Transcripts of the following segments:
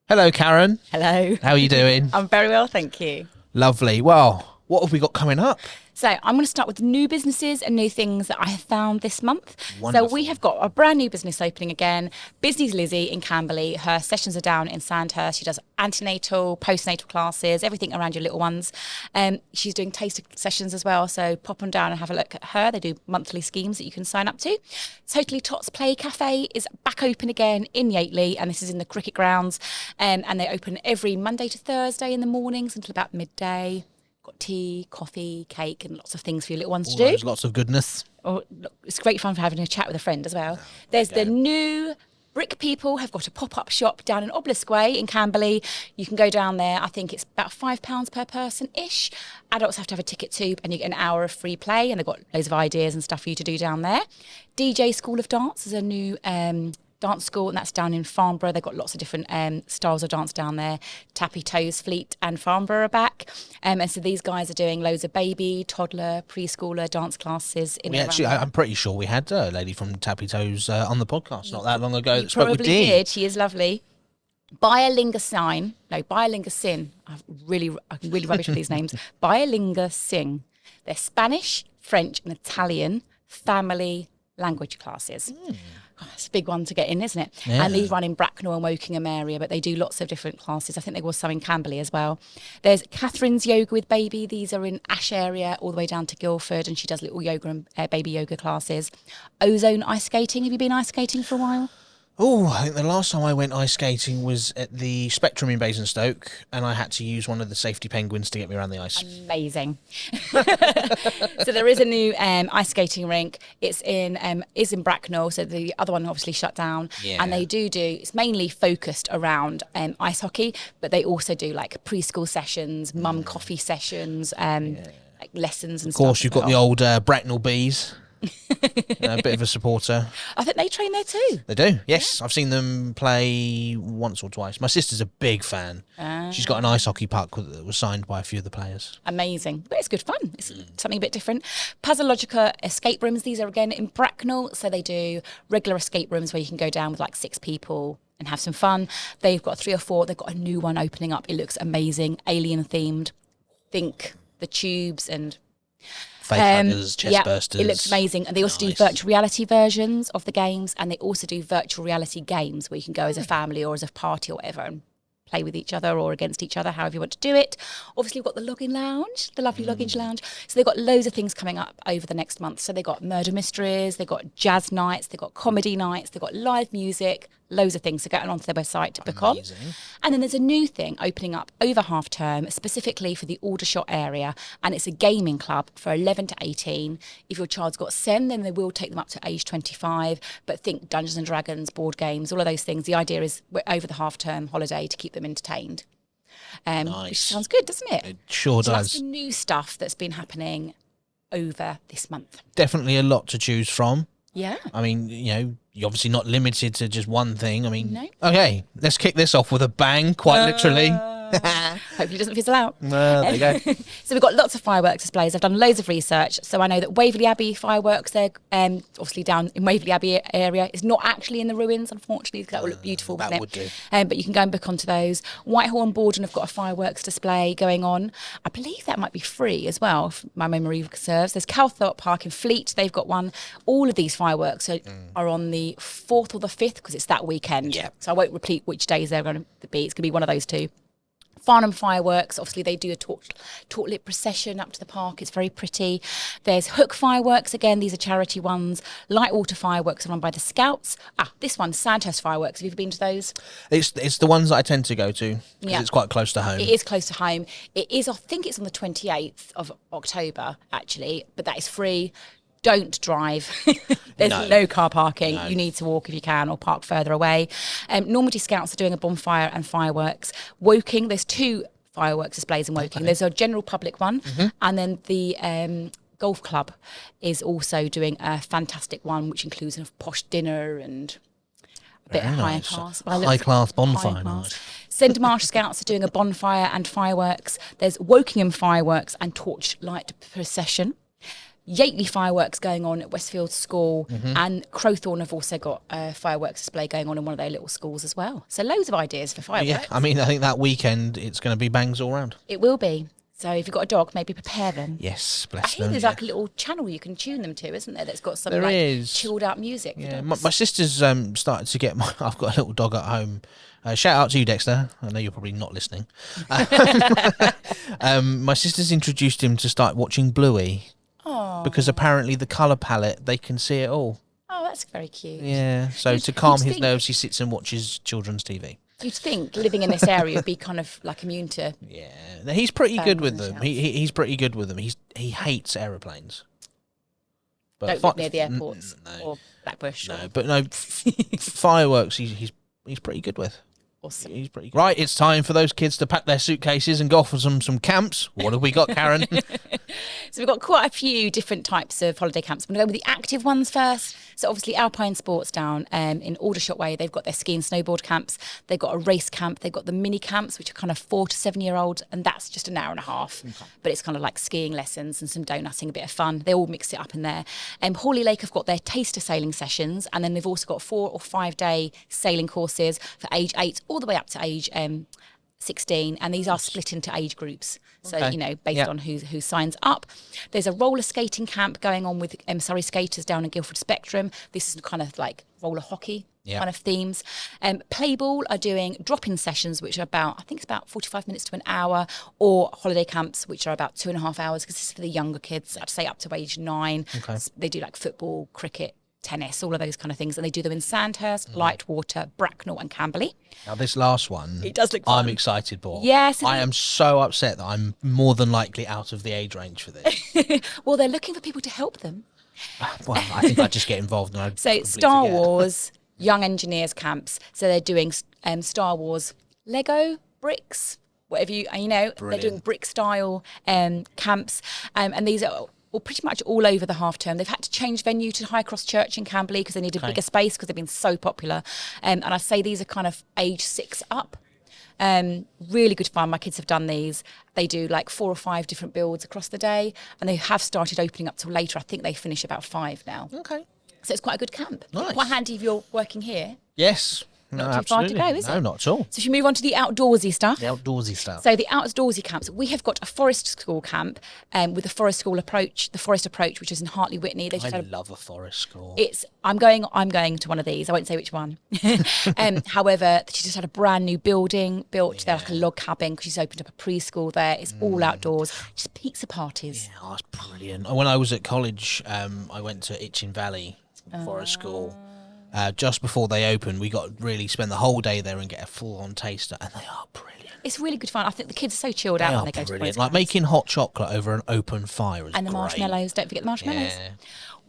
Hello, Karen. Hello. How are you doing? I'm very well, thank you. Lovely. Well, what have we got coming up? So I'm going to start with new businesses and new things that I have found this month. Wonderful. So we have got a brand new business opening again. Business Lizzie in Camberley. Her sessions are down in Sandhurst. She does antenatal, postnatal classes, everything around your little ones. She's doing taster sessions as well. So pop on down and have a look at her. They do monthly schemes that you can sign up to. Totally Tots Play Cafe is back open again in Yateley, and this is in the cricket grounds. And they open every Monday to Thursday in the mornings until about midday. Got tea, coffee, cake, and lots of things for your little ones to do. Lots of goodness. Oh, look, it's great fun for having a chat with a friend as well. There's the new Brick People have got a pop-up shop down in Obelisk Way in Camberley. You can go down there. I think it's about £5 per person-ish. Adults have to have a ticket too, and you get an hour of free play, and they've got loads of ideas and stuff for you to do down there. DJ School of Dance is a new dance school, and that's down in Farnborough. They've got lots of different styles of dance down there. Tappy Toes, Fleet and Farnborough are back. And so these guys are doing loads of baby, toddler, preschooler dance classes. I'm pretty sure we had a lady from Tappy Toes on the podcast not that long ago. You probably did. She is lovely. Bilingual Sin. I'm really rubbish with these names. Bilingual Sing. They're Spanish, French and Italian family language classes. Oh, it's a big one to get in, isn't it? Yeah. And these run in Bracknell and Wokingham area, but they do lots of different classes. I think there was some in Camberley as well. There's Catherine's Yoga with Baby. These are in Ash area all the way down to Guildford, and she does little yoga and baby yoga classes. Ozone Ice Skating. Have you been ice skating for a while? Oh, I think the last time I went ice skating was at the Spectrum in Basingstoke, and I had to use one of the safety penguins to get me around the ice. Amazing. So there is a new ice skating rink. It's in Bracknell, so the other one obviously shut down. Yeah. And they do it's mainly focused around ice hockey, but they also do like preschool sessions, mum coffee sessions, like lessons and stuff. Of course, you've got the old Bracknell Bees. A bit of a supporter. I think they train there too. They do, yes. I've seen them play once or twice. My sister's a big fan. She's got an ice hockey puck that was signed by a few of the players. Amazing. But it's good fun. It's something a bit different. Puzzlogica escape rooms. These are again in Bracknell. So they do regular escape rooms where you can go down with like 6 people and have some fun. They've got 3 or 4. They've got a new one opening up. It looks amazing. Alien themed. Think the tubes and Fake huggers, chest bursters. It looks amazing. And they also do virtual reality versions of the games, and they also do virtual reality games where you can go as a family or as a party or whatever and play with each other or against each other, however you want to do it. Obviously, we've got the Login Lounge, the lovely Luggage Lounge. So they've got loads of things coming up over the next month. So they've got murder mysteries, they've got jazz nights, they've got comedy nights, they've got live music, loads of things. So get onto their website to book on. And then there's a new thing opening up over half term, specifically for the Aldershot area. And it's a gaming club for 11 to 18. If your child's got SEN, then they will take them up to age 25. But think Dungeons and Dragons, board games, all of those things. The idea is we're over the half term holiday to keep them entertained. Nice. Which sounds good, doesn't it? It sure does. That's the new stuff that's been happening over this month. Definitely a lot to choose from. Yeah. I mean, you're obviously not limited to just one thing. I mean, No. Okay, let's kick this off with a bang, quite literally. Hopefully it doesn't fizzle out. There you go. So we've got lots of fireworks displays. I've done loads of research. So I know that Waverley Abbey fireworks, they're obviously down in Waverley Abbey area. It's not actually in the ruins, unfortunately, because that would look beautiful, that wouldn't would it? do. But you can go and book onto those. Whitehall and Bordon have got a fireworks display going on. I believe that might be free as well, if my memory serves. There's Calthorpe Park in Fleet. They've got one. All of these fireworks are on the 4th or the 5th because it's that weekend. Yeah. So I won't repeat which days they're going to be. It's going to be one of those two. Farnham fireworks, obviously they do a torchlit procession up to the park. It's very pretty. There's Hook fireworks, again, these are charity ones. Lightwater fireworks are run by the Scouts. This one, Sandhurst fireworks. Have you ever been to those? It's the ones that I tend to go to because Yeah. it's quite close to home. It is close to home. It is, I think it's on the 28th of October, actually, but that is free. Don't drive. There's no car parking. No. You need to walk if you can or park further away. Normandy Scouts are doing a bonfire and fireworks. Woking, there's 2 fireworks displays in Woking. Okay. There's a general public one, and then the golf club is also doing a fantastic one, which includes a posh dinner and a bit of high class. High class bonfire. Nice. Cindermarsh Scouts are doing a bonfire and fireworks. There's Wokingham fireworks and torchlight procession. Yateley fireworks going on at Westfield School, and Crowthorne have also got a fireworks display going on in one of their little schools as well. So loads of ideas for fireworks. Yeah, I mean, I think that weekend it's going to be bangs all round. It will be. So if you've got a dog, maybe prepare them. Yes, I bless hear them. there's like a little channel you can tune them to, isn't there? That's got some There is. chilled out music. Yeah, my sister's started to get I've got a little dog at home. Shout out to you, Dexter. I know you're probably not listening. My sister's introduced him to start watching Bluey. Oh. Because apparently the colour palette, they can see it all. Oh, that's very cute. Yeah, so to calm his nerves, he sits and watches children's TV. You'd think living in this area would be kind of like immune to. Yeah, he's pretty good with them. He's pretty good with them. He hates aeroplanes. But Don't live near the airports or Blackbush. No, but no, fireworks. He's pretty good with. Awesome. He's pretty good. Right, it's time for those kids to pack their suitcases and go off for some camps. What have we got, Karen? So we've got quite a few different types of holiday camps. I'm going to go with the active ones first. So obviously Alpine Sports down in Aldershot way, they've got their ski and snowboard camps. They've got a race camp. They've got the mini camps, which are kind of 4 to 7 year old, and that's just an hour and a half. Okay. But it's kind of like skiing lessons and some donutting, a bit of fun. They all mix it up in there. Hawley Lake have got their taster sailing sessions, and then they've also got 4 or 5 day sailing courses for age 8 all the way up to age 16, and these are split into age groups. So, based on who signs up. There's a roller skating camp going on with Surrey skaters down in Guildford Spectrum. This is kind of like roller hockey kind of themes. Playball are doing drop-in sessions, which are about 45 minutes to an hour, or holiday camps, which are about 2.5 hours, because this is for the younger kids, I'd say up to age 9. Okay. They do like football, cricket, tennis, all of those kind of things, and they do them in Sandhurst, Lightwater, Bracknell and Camberley. Now this last one, it does look fun. I'm excited for. Yes. I am so upset that I'm more than likely out of the age range for this. Well, they're looking for people to help them. Well, I think I'd just get involved and I'd So Star Wars Young Engineers camps. So they're doing Star Wars Lego bricks, whatever Brilliant. They're doing brick style camps, and these are pretty much all over the half term. They've had to change venue to High Cross Church in Camberley because they need a bigger space because they've been so popular. And I say these are kind of age 6 up. Really good fun. My kids have done these. They do like 4 or 5 different builds across the day, and they have started opening up till later. I think they finish about 5 now. Okay. So it's quite a good camp. Nice. Quite handy if you're working here. Yes. Not too far to go, is it? No, not at all. So should we move on to the outdoorsy stuff? The outdoorsy stuff. So the outdoorsy camps, we have got a forest school camp with the forest school approach, the forest approach, which is in Hartley Whitney. I love a forest school. I'm going to one of these. I won't say which one. However, she just had a brand new building built. They're like a log cabin because she's opened up a preschool there. It's all outdoors, just pizza parties. Yeah, that's brilliant. When I was at college, I went to Itchen Valley Forest School. Just before they open, we got really spend the whole day there and get a full-on taster, and they are brilliant. It's really good fun. I think the kids are so chilled out when they go to forest like making hot chocolate over an open fire is and the great. Marshmallows. Don't forget the marshmallows. Yeah.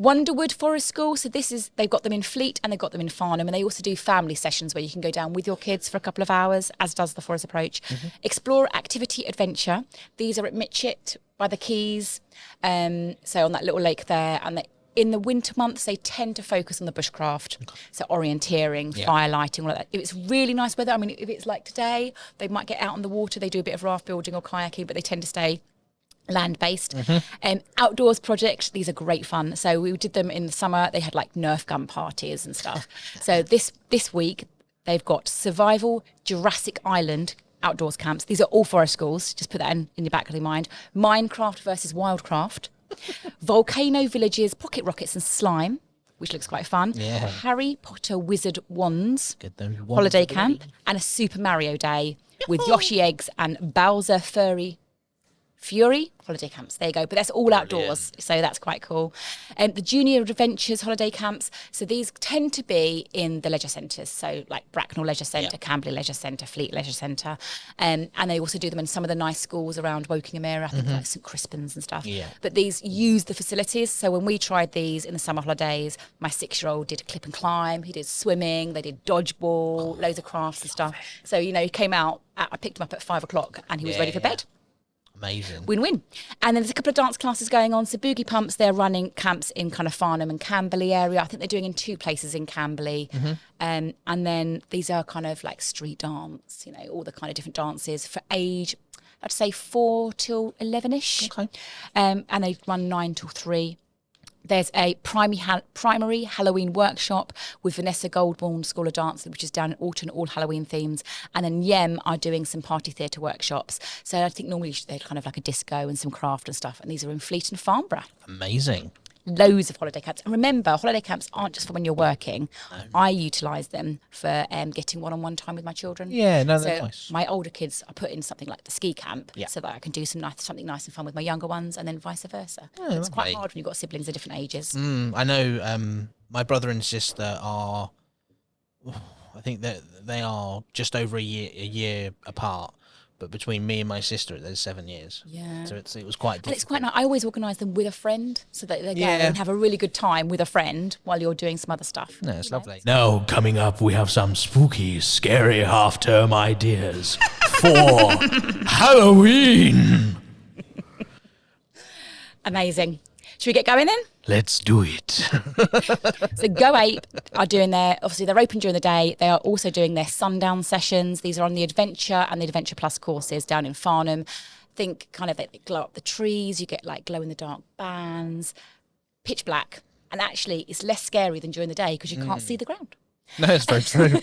Wonderwood Forest School. So they've got them in Fleet and they've got them in Farnham, and they also do family sessions where you can go down with your kids for a couple of hours, as does the Forest Approach. Explore Activity Adventure. These are at Mitchett by the Quays, so on that little lake there, and in the winter months, they tend to focus on the bushcraft, so orienteering, firelighting, all of that. If it's really nice weather, I mean, if it's like today, they might get out on the water, they do a bit of raft building or kayaking, but they tend to stay land-based. Outdoors projects, these are great fun. So we did them in the summer. They had like Nerf gun parties and stuff. So this week, they've got Survival Jurassic Island outdoors camps. These are all forest schools. Just put that in your back of your mind. Minecraft versus Wildcraft. Volcano Villages, Pocket Rockets and Slime, which looks quite fun. Yeah. Harry Potter Wizard Wands, Get them holiday camp, and a Super Mario Day with Yoshi Eggs and Bowser Fury holiday camps. There you go. But that's all outdoors, so that's quite cool. The Junior Adventures holiday camps. So these tend to be in the leisure centres. So like Bracknell Leisure Centre, Camberley Leisure Centre, Fleet Leisure Centre. And they also do them in some of the nice schools around Wokingham area, I think like St Crispin's and stuff. Yeah. But these use the facilities. So when we tried these in the summer holidays, my 6-year-old did clip and climb, he did swimming, they did dodgeball, loads of crafts and stuff. So, he came out, I picked him up at 5 o'clock and he was ready for bed. Amazing. Win-win. And then there's a couple of dance classes going on. So Boogie Pumps, they're running camps in kind of Farnham and Camberley area. I think they're doing in 2 places in Camberley. And then these are kind of like street dance, all the kind of different dances for age, I'd say 4 till 11-ish. Okay. And they run 9 till 3. There's a primary Halloween workshop with Vanessa Goldborn School of Dance, which is down in Alton, all Halloween themes. And then Yem are doing some party theatre workshops. So I think normally they're kind of like a disco and some craft and stuff. And these are in Fleet and Farnborough. Amazing. Loads of holiday camps. And remember, holiday camps aren't just for when you're working. No. I utilise them for getting one-on-one time with my children. Yeah, no, that's nice. My older kids, I put in something like the ski camp so that I can do something nice and fun with my younger ones, and then vice versa. It's quite hard when you've got siblings of different ages. I know my brother and sister are, I think that they are just over a year apart. But between me and my sister, there's 7 years. Yeah. So it was quite difficult. And it's quite nice. I always organise them with a friend so that they go and have a really good time with a friend while you're doing some other stuff. No, it's lovely. Now, coming up, we have some spooky, scary half-term ideas for Halloween. Amazing. Should we get going then? Let's do it. So Go Ape are doing obviously they're open during the day. They are also doing their sundown sessions. These are on the Adventure and the Adventure Plus courses down in Farnham. Think kind of they glow up the trees. You get like glow in the dark bands, pitch black. And actually it's less scary than during the day because you can't see the ground. No, it's very true.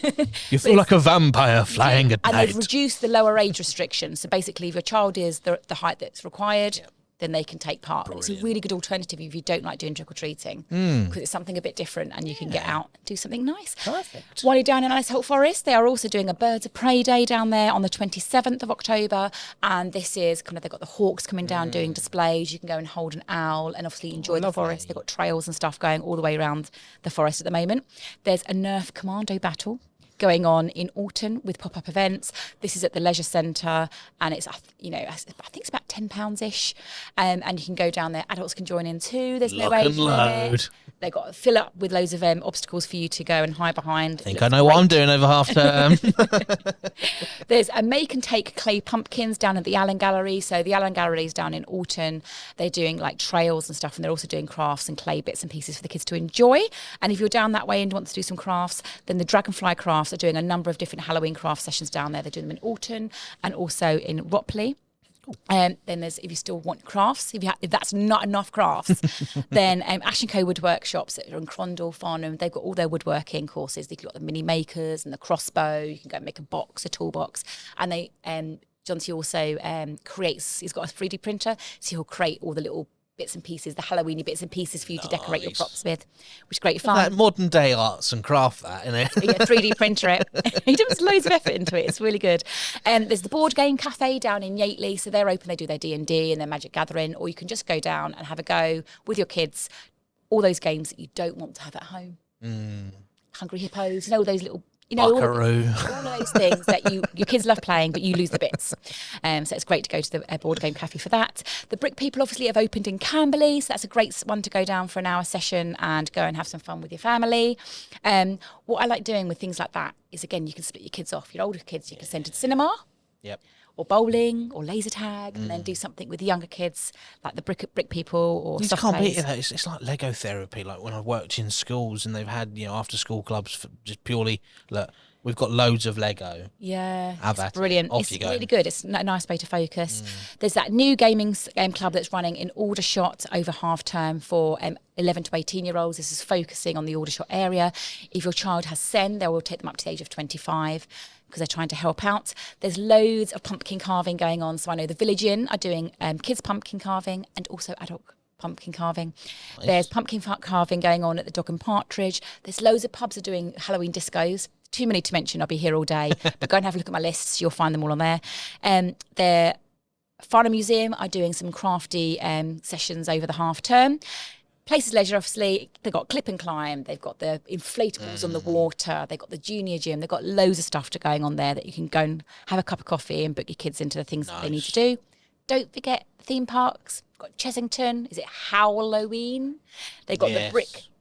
You feel like a vampire flying at and night. And they've reduced the lower age restriction. So basically if your child is the height that's required, then they can take part. It's a really good alternative if you don't like doing trick-or-treating because it's something a bit different and you can get out and do something nice. Perfect. While you're down in Ice Holt Forest, they are also doing a Birds of Prey Day down there on the 27th of October. And this is kind of, they've got the hawks coming down doing displays. You can go and hold an owl and obviously enjoy the forest. They've got trails and stuff going all the way around the forest at the moment. There's a Nerf Commando battle going on in Alton with pop-up events. This is at the leisure centre and it's, I think it's about £10-ish. And you can go down there. Adults can join in too. There's no age limit. They've got to fill up with loads of obstacles for you to go and hide behind. I think I know what I'm doing over half term. There's a make and take clay pumpkins down at the Allen Gallery. So the Allen Gallery is down in Alton. They're doing like trails and stuff, and they're also doing crafts and clay bits and pieces for the kids to enjoy. And if you're down that way and want to do some crafts, then the Dragonfly crafts are doing a number of different Halloween craft sessions down there. They're doing them in Alton and also in Ropley. Then there's, if you still want crafts, if that's not enough crafts, then Ash & Co Woodworkshops that are in Crondall, Farnham, they've got all their woodworking courses. They've got the mini makers and the crossbow. You can go and make a toolbox. And they, John T also he's got a 3D printer, so he'll create all the little bits and pieces, the Halloweeny bits and pieces for you to decorate your props with, which is great fun. That modern day arts and craft, that, isn't it? Yeah, 3D printer it. He does loads of effort into it. It's really good. There's the Board Game Cafe down in Yateley, so they're open. They do their D&D and their Magic Gathering, or you can just go down and have a go with your kids. All those games that you don't want to have at home. Hungry Hippos, all those little. All of those things that your kids love playing, but you lose the bits. So it's great to go to the Board Game Cafe for that. The Brick People obviously have opened in Camberley, so that's a great one to go down for an hour session and go and have some fun with your family. What I like doing with things like that is, again, you can split your kids off. Your older kids, you can send to the cinema. Yep. Or bowling, or laser tag, and then do something with the younger kids, like the brick people, or you soft can't plays. beat it. It's like Lego therapy. Like when I worked in schools, and they've had after school clubs for just purely look. We've got loads of Lego. Yeah, Have it's at brilliant. Off It's you go. really good. It's a nice way to focus. There's that new gaming club that's running in Aldershot over half term for 11 to 18-year-olds. This is focusing on the Aldershot area. If your child has SEN, they will take them up to the age of 25 because they're trying to help out. There's loads of pumpkin carving going on. So I know the Village Inn are doing kids pumpkin carving and also adult pumpkin carving. Nice. There's pumpkin carving going on at the Dog and Partridge. There's loads of pubs are doing Halloween discos. Too many to mention. I'll be here all day. But go and have a look at my lists. You'll find them all on there. The Farnham Museum are doing some crafty sessions over the half term. Places Leisure, obviously, they've got clip and climb. They've got the inflatables on the water. They've got the junior gym. They've got loads of stuff going on there that you can go and have a cup of coffee and book your kids into the things that they need to do. Don't forget theme parks. Got Chessington. Is it Halloween? They've got the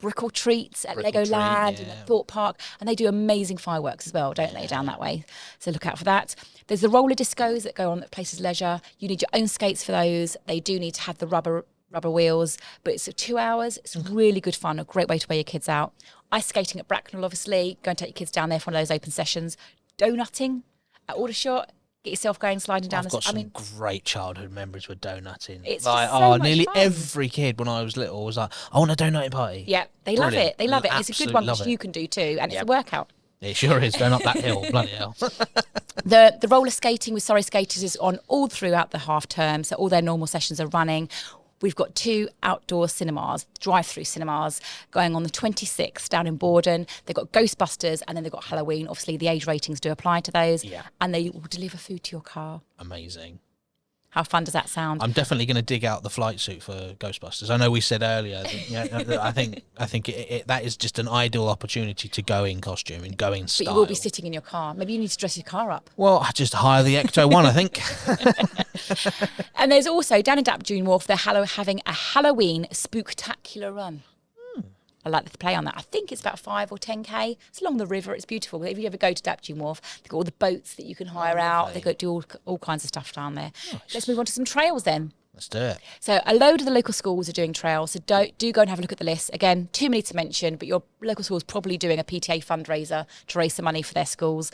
brick or treats at Legoland and at Thorpe Park, and they do amazing fireworks as well, don't they, down that way? So look out for that. There's the roller discos that go on at Places Leisure. You need your own skates for those. They do need to have the rubber wheels, but it's 2 hours. It's really good fun, a great way to wear your kids out. Ice skating at Bracknell, obviously. Go and take your kids down there for one of those open sessions. Donutting at Aldershot. get yourself going, sliding down. I've got some great childhood memories with donutting. It's like, just so much nearly fun. every kid when I was little was like, I want a donutting party. Yeah, they love it. They love it. And it's a good one which you can do too, and it's a workout. It sure is, going up that hill, bloody hell. The roller skating with Surrey Skaters is on all throughout the half term, so all their normal sessions are running. We've got 2 outdoor cinemas, drive-through cinemas, going on the 26th down in Bordon. They've got Ghostbusters, and then they've got Halloween. Obviously, the age ratings do apply to those. Yeah. And they will deliver food to your car. Amazing. How fun does that sound? I'm definitely going to dig out the flight suit for Ghostbusters. I know we said earlier, I think that is just an ideal opportunity to go in costume and go in style. But you will be sitting in your car. Maybe you need to dress your car up. Well, I just hire the Ecto one, I think. And there's also, down in Dapdune Wharf, they're having a Halloween Spooktacular run. I like the play on that. I think it's about 5 or 10k. It's along the river. It's beautiful. If you ever go to Dapdune Wharf, they've got all the boats that you can hire out. They've got to do all kinds of stuff down there. Nice. Let's move on to some trails then. Let's do it. So a load of the local schools are doing trails. So do go and have a look at the list. Again, too many to mention, but your local school is probably doing a PTA fundraiser to raise some money for their schools.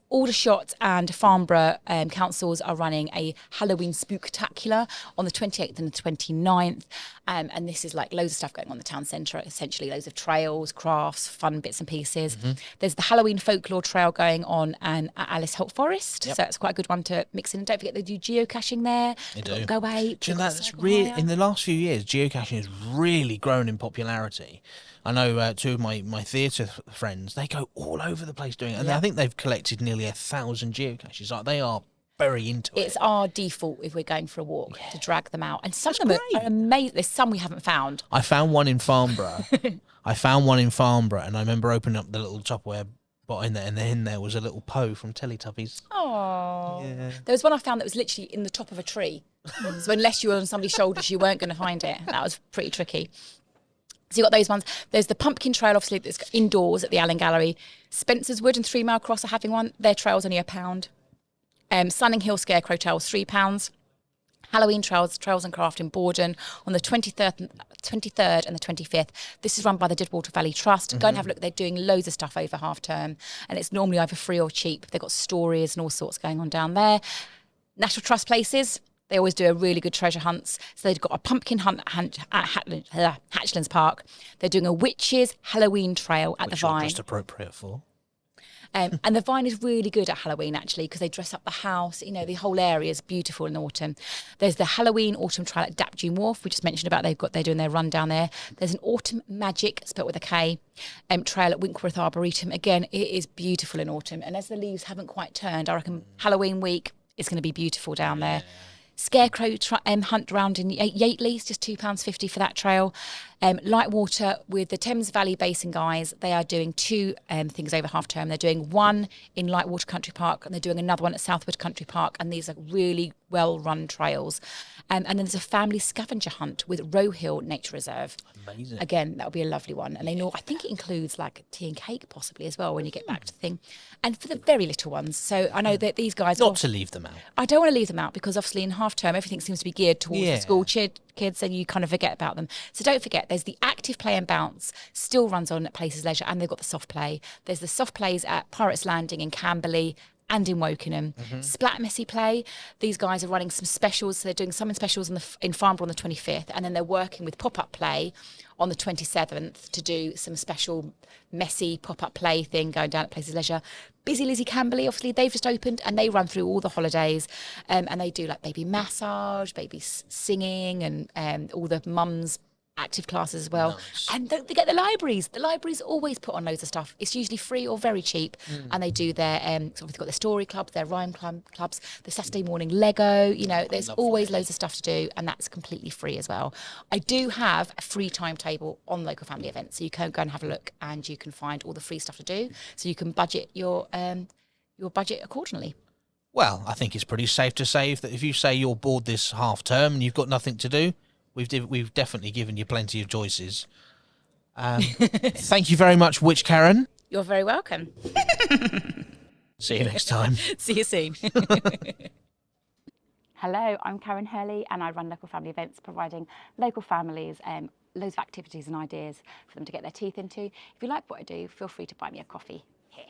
Aldershot and Farnborough councils are running a Halloween Spooktacular on the 28th and the 29th. And this is like loads of stuff going on in the town centre, essentially loads of trails, crafts, fun bits and pieces. Mm-hmm. There's the Halloween Folklore Trail going on at Alice Holt Forest. Yep. So it's quite a good one to mix in. And don't forget they do geocaching there. They do. Go away. That's really, in the last few years, geocaching has really grown in popularity. I know 2 of my theatre friends, they go all over the place doing it. And I think they've collected nearly 1,000 geocaches. Like, they are very into it. It's our default if we're going for a walk to drag them out. And some of them are amazing. There's some we haven't found. I found one in Farnborough. And I remember opening up the little Tupperware bot in there, and then there was a little Poe from Teletubbies. Oh, yeah. There was one I found that was literally in the top of a tree. So unless you were on somebody's shoulders, you weren't going to find it. That was pretty tricky. So you've got those ones. There's the Pumpkin Trail, obviously, that's indoors at the Allen Gallery. Spencer's Wood and 3 Mile Cross are having one. Their trail's only £1. Sunning Hill Scarecrow Trail's £3. Halloween Trails and Craft in Bordon on the 23rd and the 25th. This is run by the Deadwater Valley Trust. Go and have a look. They're doing loads of stuff over half term, and it's normally either free or cheap. They've got stories and all sorts going on down there. National Trust places. They always do a really good treasure hunts. So they've got a pumpkin hunt at Hatchlands Park. They're doing a witches Halloween trail at the Vine. Just appropriate for. And the Vine is really good at Halloween, actually, because they dress up the house. You know, the whole area is beautiful in autumn. There's the Halloween Autumn Trail at Dapdune Wharf. We just mentioned about they're doing their run down there. There's an Autumn Magic, spelled with a K, trail at Winkworth Arboretum. Again, it is beautiful in autumn. And as the leaves haven't quite turned, I reckon Halloween week is going to be beautiful down there. Scarecrow hunt round in Yateley, just £2.50 for that trail. Lightwater with the Thames Valley Basin guys, they are doing 2 things over half term. They're doing one in Lightwater Country Park and they're doing another one at Southwood Country Park, and these are really well run trails. And then there's a family scavenger hunt with Roe Hill Nature Reserve. Amazing. Again, that'll be a lovely one. And I think it includes like tea and cake possibly as well when you get back to the thing. And for the very little ones, so I know that these guys... Not to leave them out. I don't want to leave them out because obviously in half term everything seems to be geared towards the school kids, and you kind of forget about them. So don't forget, there's the active play and bounce, still runs on at Places Leisure, and they've got the soft play. There's the soft plays at Pirates Landing in Camberley and in Wokingham. Splat Messy Play, these guys are running some specials. So they're doing some specials in Farnborough on the 25th, and then they're working with Pop-Up Play on the 27th to do some special messy pop-up play thing going down at Places Leisure. Busy Lizzie Camberley, obviously, they've just opened and they run through all the holidays, and they do like baby massage, baby singing, and all the mums active classes as well. Nice. And don't forget the libraries. The libraries always put on loads of stuff. It's usually free or very cheap. And they do their, so they've got their story clubs, their rhyme clubs, the Saturday morning Lego, you know, there's always loads of stuff to do, and that's completely free as well. I do have a free timetable on Local Family Events, so you can go and have a look and you can find all the free stuff to do, so you can budget your budget accordingly. Well, I think it's pretty safe to say that if you say you're bored this half term and you've got nothing to do, we've definitely given you plenty of choices. Thank you very much, Witch Karen. You're very welcome. See you next time. See you soon. Hello, I'm Karen Hurley and I run Local Family Events, providing local families loads of activities and ideas for them to get their teeth into. If you like what I do, feel free to buy me a coffee here.